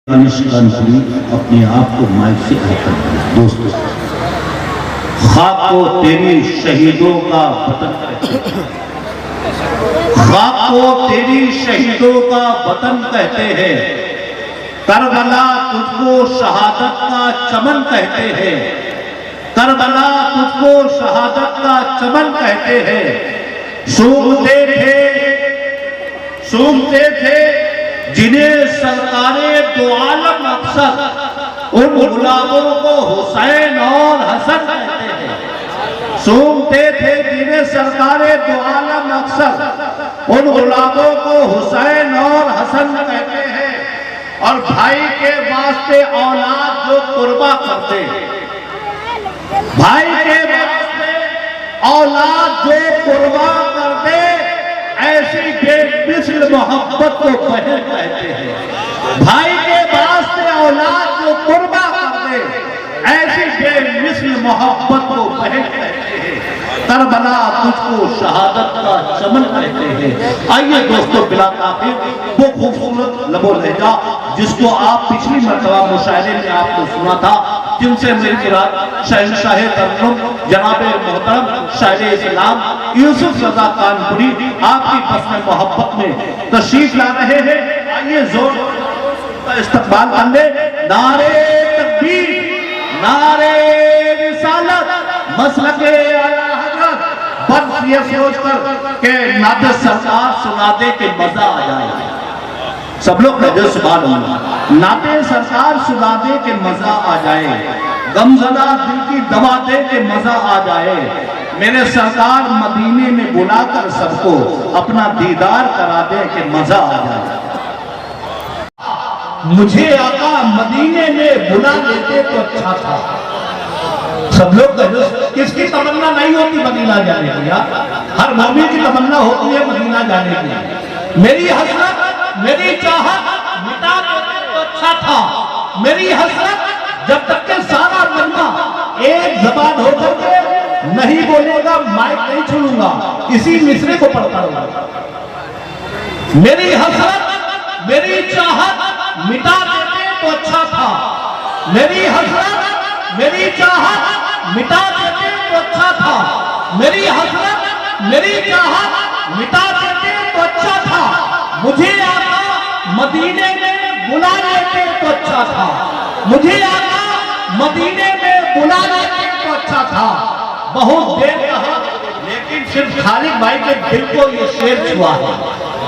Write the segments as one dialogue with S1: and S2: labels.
S1: दानिश कानपुरी अपने आप को माइक से कहकर दोस्तों, खाक को तेरी शहीदों का वतन कहते हैं, खाक को तेरी शहीदों का वतन कहते हैं, करबला तुझको शहादत का चमन कहते हैं, करबला तुझको शहादत का चमन कहते हैं। सूंघते थे जिन्हें सरकारें दो आलम अक्सर उन गुलामों को हुसैन और हसन कहते हैं। सूंघते थे जिन्हें सरकारें दो आलम अक्सर उन गुलामों को हुसैन और हसन कहते हैं। और भाई के वास्ते औलाद जो कुर्बा करते, भाई के वास्ते औलाद जो कुर्बा करते, ऐसी बेमिसल मोहब्बत को बहन कहते हैं। भाई के वास्ते औलाद जो कुर्बा कर दे, ऐसी बेमिसल मोहब्बत को बहन कहते हैं। करबला तुझको शहादत का चमन कहते हैं। आइए दोस्तों, बिला ताखीर वो खूबसूरत लबो लहजा जिसको आप पिछली मर्तबा मुशायरे में आपने सुना था, जिनसे मेरी मुराद शहंशाह तर्जुम जनाबे मोहतरम शायर इस्लाम यूसुफ रजा कानपुरी आपकी पसंद मोहब्बत में तशरीफ ला रहे हैं। आइए जोर का इस्तकबाल कर ले। नारे तकबीर, नारे रिसालत, मसलके आला हज़रत। बस ये सोचकर के नाते सरकार सुना दे के मजा आ जाए। सब लोग कहते सुभान अल्लाह। नाते सरकार सुना दे के मजा आ जाए, गमज़दा दिल की दवा दे के मजा आ जाए। मेरे सरकार मदीने में बुलाकर सबको अपना दीदार करा दे के मजा आ जाए। मुझे आका मदीने में बुला लेते तो अच्छा था। सब लोग किसकी तमन्ना नहीं होती मदीना जाने की? हर मोमिन की तमन्ना होती है मदीना जाने की। मेरी हसरत, मेरी चाहत मिटा देते तो अच्छा था। मेरी हसरत जब तक के सारा मजमा एक जबान होकर के नहीं बोलेगा, माइक नहीं छूलूंगा, इसी मिसरे को पढ़ता रहूंगा। मेरी हसरत, मेरी चाहत मिटा देते तो अच्छा था। मेरी हसरत, मेरी चाहत मिटा देते तो अच्छा था। मेरी हसरत, मेरी चाहत मिटा देते तो अच्छा था। मुझे आका मदीने में बुला लेते तो अच्छा था। मुझे आका मदीने में बुला लेते तो अच्छा था। बहुत देर कहा, लेकिन सिर्फ खालिद भाई के दिल को ये शेर छुआ है,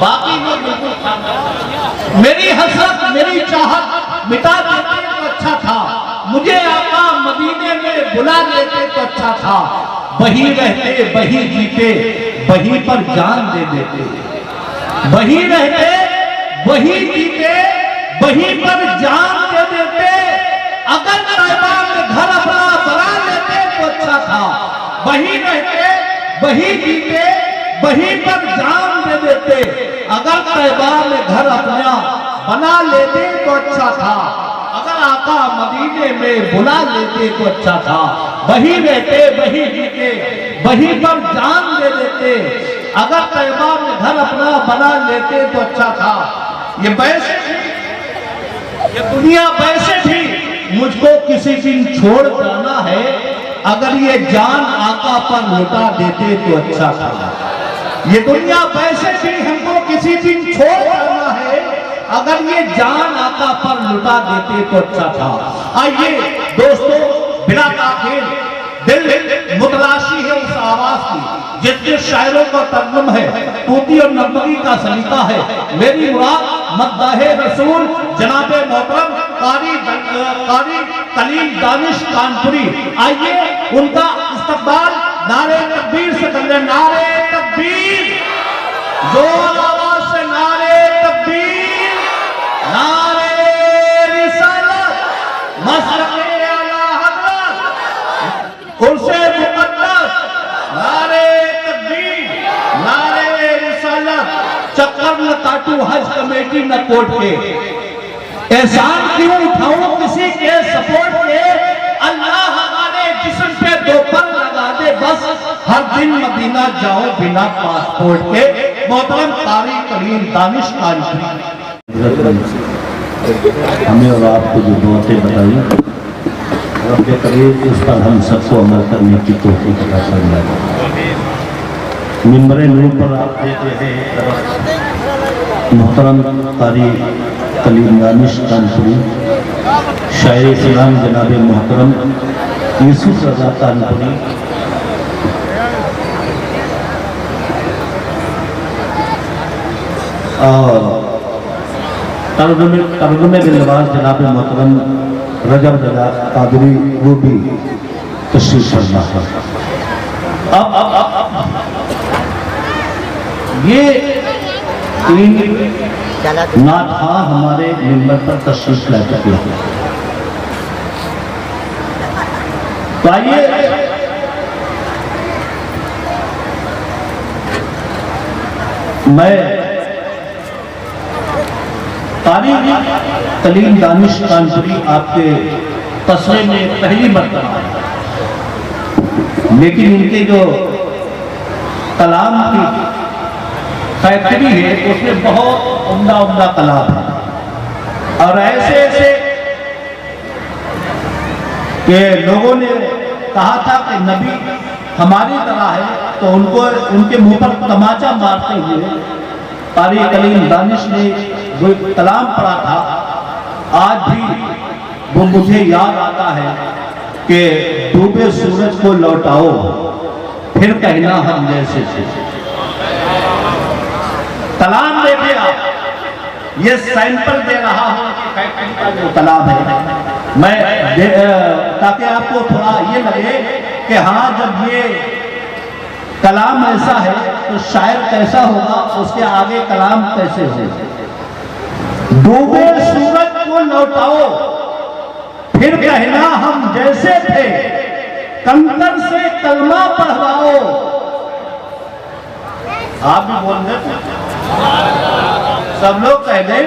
S1: बाकी वो बिल्कुल खाना। मेरी हसरत, मेरी चाहत मिटा देते तो अच्छा था। मुझे आका मदीने में बुला लेते तो अच्छा था। वही रहते, वही जीते, वही पर जान दे देते। वही रहते, वही जीते, वही पर जान दे देते। अगर तैबा में घर अपना बना लेते तो अच्छा था। वही रहते, वही जीते, वही पर जान दे देते। अगर तैबा में घर अपना बना लेते तो अच्छा था। अगर आका मदीने में बुला लेते तो अच्छा था। वही रहते, वही जीते, वही पर जान दे देते। अगर तैबा में घर अपना बना लेते तो अच्छा था। ये वैसे थी, ये दुनिया वैसे थी, मुझको किसी दिन छोड़ जाना है। अगर ये जान आका पर लौटा देते तो अच्छा था। ये दुनिया वैसे थी, हमको किसी दिन छोड़ जाना है। अगर ये जान आका पर लुटा देते तो अच्छा था। आइए दोस्तों, बिना ताखीर दिल मुतलाशी है उस आवाज की जितने शायरों का तर्जुम है, तूती और नबवी का सलीका है। मेरी मुराद मद्दाहे रसूल जनाबे मोहतरम कारी कलीम दानिश कानपुरी। आइए उनका इस्तकबाल नारे तकबीर से कर ले। नारे तकबीर, जोर आवाज से नारे तकबीर, नारे रिसालत, मसलके आला हज़रत, उर्से मुक़द्दस, नारे तकबीर, नारे रिसालत। चक्कर न काटू हज कमेटी न कोट के, एहसान क्यों उठाऊं किसी के सपोर्ट के। अल्लाह हमारे जिस्म पे दो पर लगा दे बस, हर दिन मदीना जाओ बिना पासपोर्ट के। मोहतरम कारी कलीम दानिश कानपुरी। हमें और आपको जो बातें बताई रब करीब उस पर हम सबको अमल करने की तौफीक अता फरमाए। मिंबर नूर पर आप देख रहे हैं एक तरफ मोहतरम कारी कलीम दानिश कानपुरी, शायर इस्लाम जनाब मोहतरम यूसुफ रजा कानपुरी, और तर्जुमे बिलवाज जनाब मोहतरम रजब रजा कादरी, वो भी तशरीफ फरमा है। अब ये तीन नाथा हमारे मिंबर पर तशरीफ ला चुके हैं। तो आइए मैं कारी कलीम दानिश कानपुरी आपके तस्वीर में पहली मर्तबा, लेकिन इनके जो कलाम की फैक्ट्री है उसमें बहुत उम्दा उम्दा कलाम है, और ऐसे ऐसे कि लोगों ने कहा था कि नबी हमारी तरह है, तो उनको उनके मुंह पर तमाचा मारते हुए कारी कलीम दानिश ने जो कलाम पढ़ा था, आज भी वो मुझे याद आता है कि डूबे सूरज को लौटाओ फिर कहना हम जैसे थे। कलाम देखे आप, ये सैंपल दे रहा हूं कि फैक्ट्री का जो कलाम है, मैं ताकि आपको थोड़ा ये लगे कि हाँ जब ये कलाम ऐसा है तो शायर कैसा होगा, उसके आगे कलाम कैसे होगा। डूबे सूरज को लौटाओ फिर कहना हम जैसे थे, कंकर से कलमा पढ़वाओ। आप भी बोल दे, सब लोग कह दें,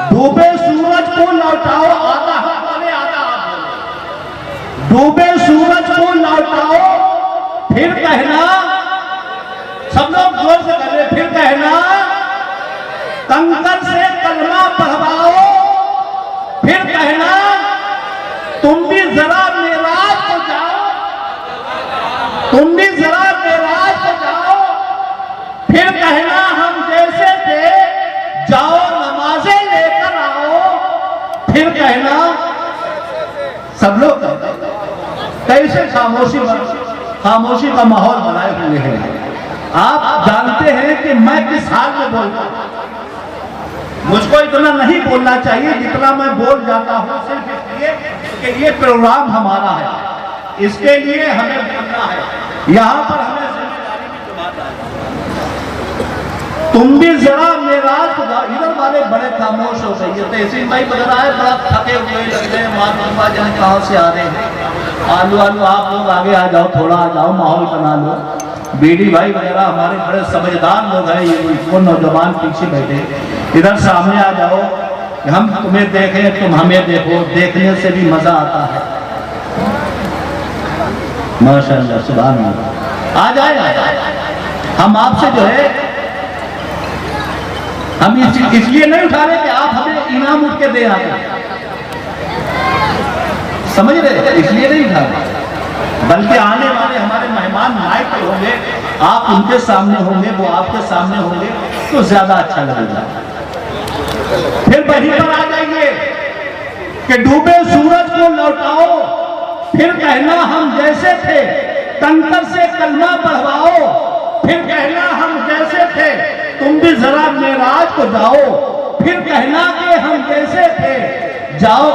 S1: डूबे सूरज को लौटाओ, आधा हम बोले आधा आप बोले। डूबे सूरज को लौटाओ फिर कहना, सब लोग जोर से कह रहे, फिर कहना कंकर से कलमा पढ़वाओ, फिर कहना तुम भी जरा मेराज को जाओ, तुम भी जरा मेराज को जाओ, फिर कहना हम जैसे थे, जाओ नमाजें लेकर आओ, फिर कहना। सब लोग कैसे खामोशी का माहौल बनाए हुए हैं। आप जानते हैं कि मैं किस हाल में बोलता हूं, मुझको इतना नहीं बोलना चाहिए जितना मैं बोल जाता हूं, सिर्फ इसलिए कि ये प्रोग्राम हमारा है, इसके लिए हमें बोलना है, यहां पर हमें जिम्मेदारी की बात है। तुम भी जरा मेराज, इधर वाले बड़े खामोश हो गए, तहसीन भाई बता है बड़ा थके हुए लग रहे हैं, मालूम जाने कहां से आ रहे हैं। आलू आप लोग आगे आ जाओ, थोड़ा आ जाओ, माहौल बना लो। बीडी भाई वगैरह हमारे बड़े समझदार लोग हैं, ये वो नौजवान पीछे बैठे, इधर सामने आ जाओ, हम तुम्हें देखें तुम हमें देखो, देखने से भी मजा आता है। माशाअल्लाह, सुभान अल्लाह। आ जाए, हम आपसे जो है, हम इसलिए नहीं उठा रहे कि आप हमें इनाम उठ के दे आते, समझ रहे, इसलिए नहीं उठा रहे, बल्कि आने वाले हमारे मेहमान माइक पर होंगे, आप उनके सामने होंगे, वो आपके सामने होंगे, तो ज्यादा अच्छा लगेगा। फिर वहीं पर आ जाइए कि डूबे सूरज को लौटाओ फिर कहना हम जैसे थे, कंकर से कलमा पढ़वाओ, फिर कहना हम जैसे थे, तुम भी जरा मेराज को जाओ, फिर कहना कि हम जैसे थे, जाओ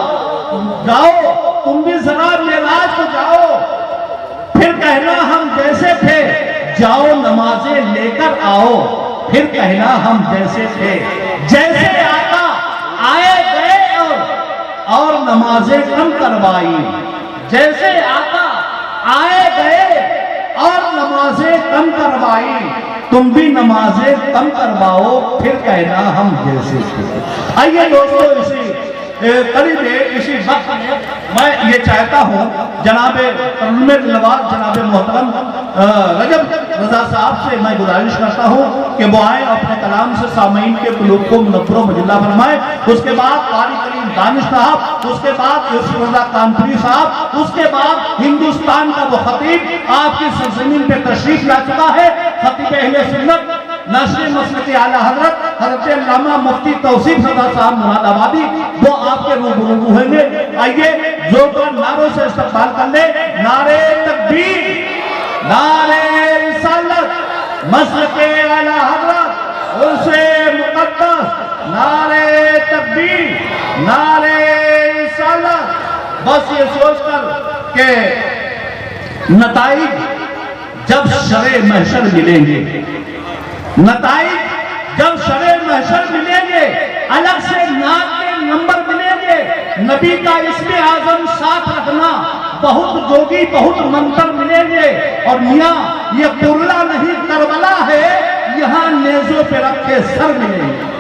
S1: जाओ तुम भी जरा मेराज को जाओ, फिर कहना हम जैसे थे, जाओ नमाजें लेकर आओ, फिर कहना हम जैसे थे, जैसे आका आए गए और नमाजें कम करवाई, जैसे आका आए गए और नमाजें कम करवाई, तुम भी नमाजें कम करवाओ, फिर कहना हम जैसे थे। आइए दोस्तों, इसी करीब इसी वक्त में मैं ये चाहता हूँ जनाबे नवाज जनाबे मोहतरम रजब रजा साहब से मैं गुजारिश करता हूँ कि वो आए अपने कलाम से सामीन के कुलूब को मुनव्वर मजिल्ला फरमाए। उसके बाद कारी करीम दानिश साहब, उसके बाद यूसुफ रजा कानपुरी साहब, उसके बाद हिंदुस्तान का वो खतीब आपकी सरजमीन पे तशरीफ ला चुका है, खतीब अहले सुन्नत नासिर मसलक आला हजरत अल्लामा मुफ्ती तौसीफ रजा साहब मुरादाबादी, वो आपके रूबरू होंगे। आइए जोरदार नारों से इस्तकबाल कर ले। नारे तकबीर, नारे रिसालत, मसलक आला हजरत उसे मुकद्दस, नारे तकबीर, नारे रिसालत। बस ये सोचकर के नताइज जब शरे महशर मिलेंगे, नताइज जब शरे महशर मिलेंगे, अलग से नाक के नंबर मिलेंगे, नबी का इसमें आजम साथ रखना, बहुत जोगी बहुत मंत्र मिलेंगे। और मियाँ ये कुर्ला नहीं करबला है, यहाँ नेजों पे रखे सर मिलेंगे।